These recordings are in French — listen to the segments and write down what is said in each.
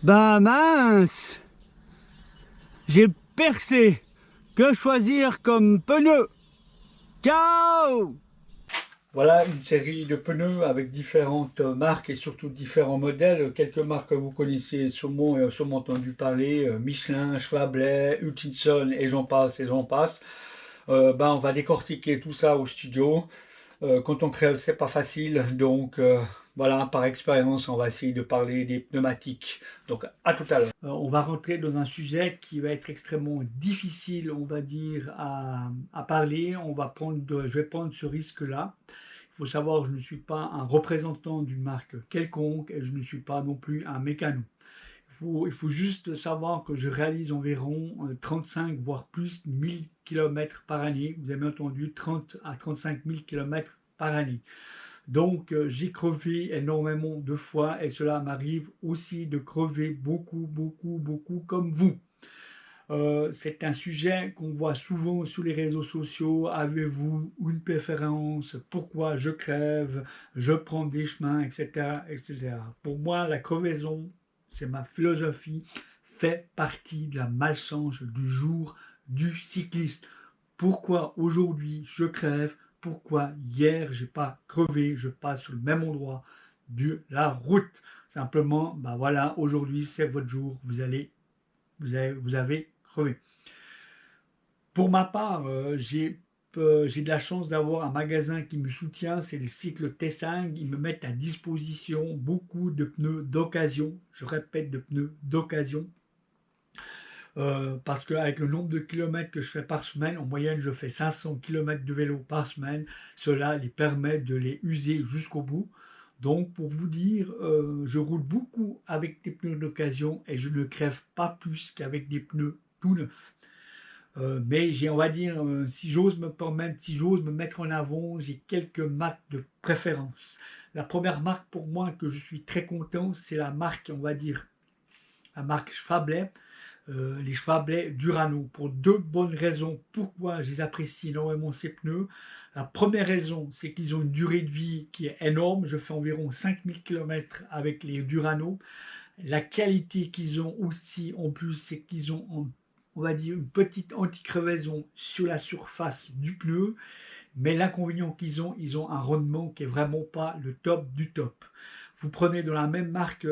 Ben mince, j'ai percé. Que choisir comme pneu? Ciao! Voilà une série de pneus avec différentes marques et surtout différents modèles. Quelques marques que vous connaissez sûrement, sûrement entendu parler, Michelin, Schwalbe, Hutchinson et j'en passe et j'en passe. Ben, on va décortiquer tout ça au studio. Quand on crève, c'est pas facile, donc voilà, par expérience, on va essayer de parler des pneumatiques. Donc à tout à l'heure. On va rentrer dans un sujet qui va être extrêmement difficile, on va dire, à parler. Je vais prendre ce risque-là. Il faut savoir que je ne suis pas un représentant d'une marque quelconque et je ne suis pas non plus un mécano. Il faut juste savoir que je réalise environ 35 voire plus 1000 km par année. Vous avez entendu 30 à 35 000 km par année. Donc j'ai crevé énormément de fois et cela m'arrive aussi de crever beaucoup comme vous. C'est un sujet qu'on voit souvent sur les réseaux sociaux. Avez-vous une préférence? Pourquoi je crève? Je prends des chemins, etc., etc. Pour moi, la crevaison, c'est ma philosophie, fait partie de la malchance du jour du cycliste. Pourquoi aujourd'hui je crève? Pourquoi hier j'ai pas crevé? Je passe sur le même endroit de la route. Simplement, ben voilà, aujourd'hui c'est votre jour. Vous avez crevé. Pour ma part, j'ai de la chance d'avoir un magasin qui me soutient, c'est le cycle T5. Ils me mettent à disposition beaucoup de pneus d'occasion. Je répète, de pneus d'occasion. Parce qu'avec le nombre de kilomètres que je fais par semaine, en moyenne je fais 500 kilomètres de vélo par semaine, cela les permet de les user jusqu'au bout. Donc pour vous dire, je roule beaucoup avec des pneus d'occasion et je ne crève pas plus qu'avec des pneus tout neufs. Mais j'ai, on va dire, si j'ose me permettre, si j'ose me mettre en avant, j'ai quelques marques de préférence. La première marque pour moi que je suis très content, c'est la marque, on va dire, la marque Schwalbe. Les Schwalbe Durano, pour deux bonnes raisons. Pourquoi je les apprécie énormément ces pneus? La première raison, c'est qu'ils ont une durée de vie qui est énorme. Je fais environ 5000 km avec les Durano. La qualité qu'ils ont aussi en plus, c'est qu'ils ont, on va dire, une petite anti-crevaison sur la surface du pneu. Mais l'inconvénient qu'ils ont, ils ont un rendement qui est vraiment pas le top du top. Vous prenez dans la même marque,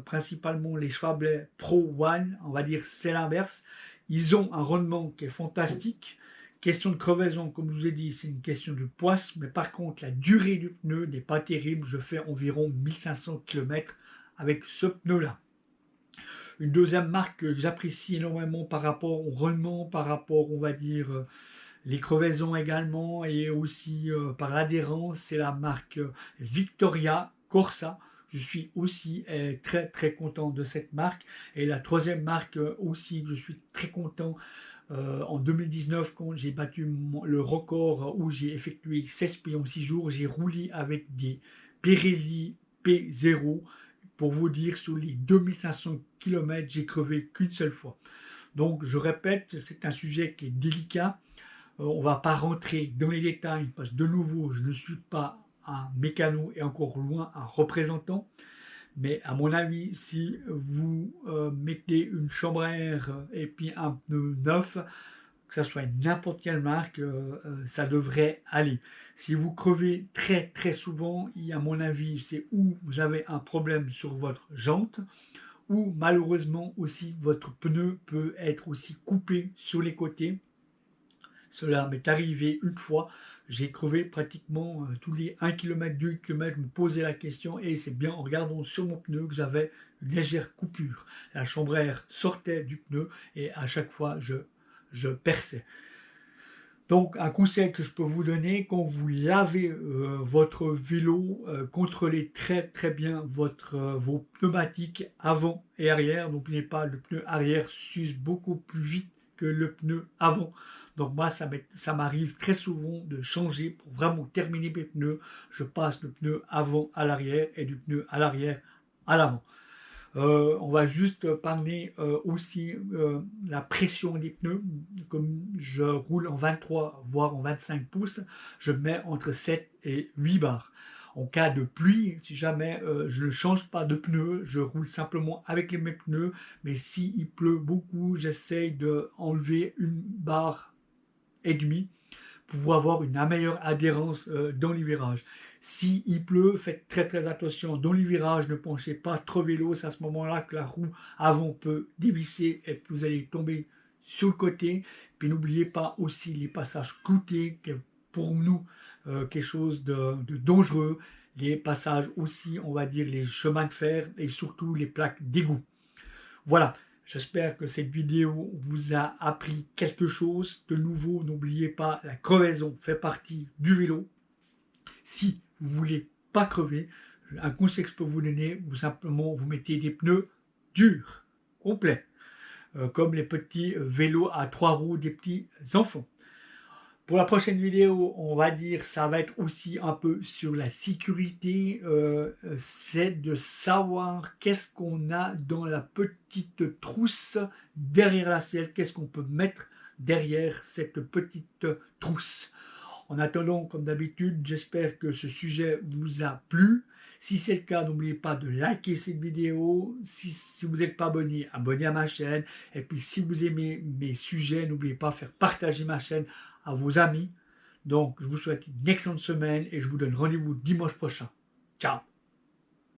principalement les Schwalbe Pro One, on va dire c'est l'inverse. Ils ont un rendement qui est fantastique. Question de crevaison, comme je vous ai dit, c'est une question de poisse. Mais par contre, la durée du pneu n'est pas terrible. Je fais environ 1500 km avec ce pneu-là. Une deuxième marque que j'apprécie énormément par rapport au rendement, par rapport, on va dire, les crevaisons également, et aussi par l'adhérence, c'est la marque Victoria Corsa. Je suis aussi très content de cette marque. Et la troisième marque aussi que je suis très content, en 2019, quand j'ai battu le record où j'ai effectué 16 pays en 6 jours, j'ai roulé avec des Pirelli P0. Pour vous dire, sur les 2500 km, j'ai crevé qu'une seule fois. Donc, je répète, c'est un sujet qui est délicat. On ne va pas rentrer dans les détails parce que de nouveau, je ne suis pas un mécano et encore loin un représentant. Mais à mon avis, si vous mettez une chambre à air et puis un pneu neuf, que ce soit n'importe quelle marque, ça devrait aller. Si vous crevez très souvent, à mon avis, c'est où vous avez un problème sur votre jante, ou malheureusement aussi votre pneu peut être aussi coupé sur les côtés. Cela m'est arrivé une fois, j'ai crevé pratiquement tous les 1 km, 2 km, je me posais la question et c'est bien en regardant sur mon pneu que j'avais une légère coupure. La chambre à air sortait du pneu et à chaque fois je perçais. Donc un conseil que je peux vous donner, quand vous lavez votre vélo, contrôlez très bien vos pneumatiques avant et arrière. N'oubliez pas, le pneu arrière s'use beaucoup plus vite que le pneu avant. Donc moi, ça m'arrive très souvent de changer pour vraiment terminer mes pneus. Je passe le pneu avant à l'arrière et du pneu à l'arrière à l'avant. On va juste parler aussi la pression des pneus. Comme je roule en 23 voire en 25 pouces, je mets entre 7 et 8 bars. en cas de pluie, si jamais je ne change pas de pneus, je roule simplement avec les mêmes pneus, mais s'il pleut beaucoup, j'essaye d'enlever une barre et demie pour avoir une meilleure adhérence dans les virages. S'il pleut, faites très attention dans les virages, ne penchez pas trop vélo, c'est à ce moment-là que la roue avant peut dévisser et vous allez tomber sur le côté. Puis n'oubliez pas aussi les passages cloutés, qui est pour nous quelque chose de dangereux, les passages aussi, on va dire, les chemins de fer et surtout les plaques d'égout. Voilà, j'espère que cette vidéo vous a appris quelque chose. De nouveau, n'oubliez pas, la crevaison fait partie du vélo. Si vous ne voulez pas crever, un conseil que je peux vous donner, vous simplement vous mettez des pneus durs, complets, comme les petits vélos à 3 roues des petits enfants. Pour la prochaine vidéo, on va dire, ça va être aussi un peu sur la sécurité, c'est de savoir qu'est-ce qu'on a dans la petite trousse derrière la selle, qu'est-ce qu'on peut mettre derrière cette petite trousse. En attendant, comme d'habitude, j'espère que ce sujet vous a plu. Si c'est le cas, n'oubliez pas de liker cette vidéo. Si vous n'êtes pas abonné, abonnez à ma chaîne. Et puis, si vous aimez mes sujets, n'oubliez pas de faire partager ma chaîne à vos amis. Donc, je vous souhaite une excellente semaine et je vous donne rendez-vous dimanche prochain. Ciao!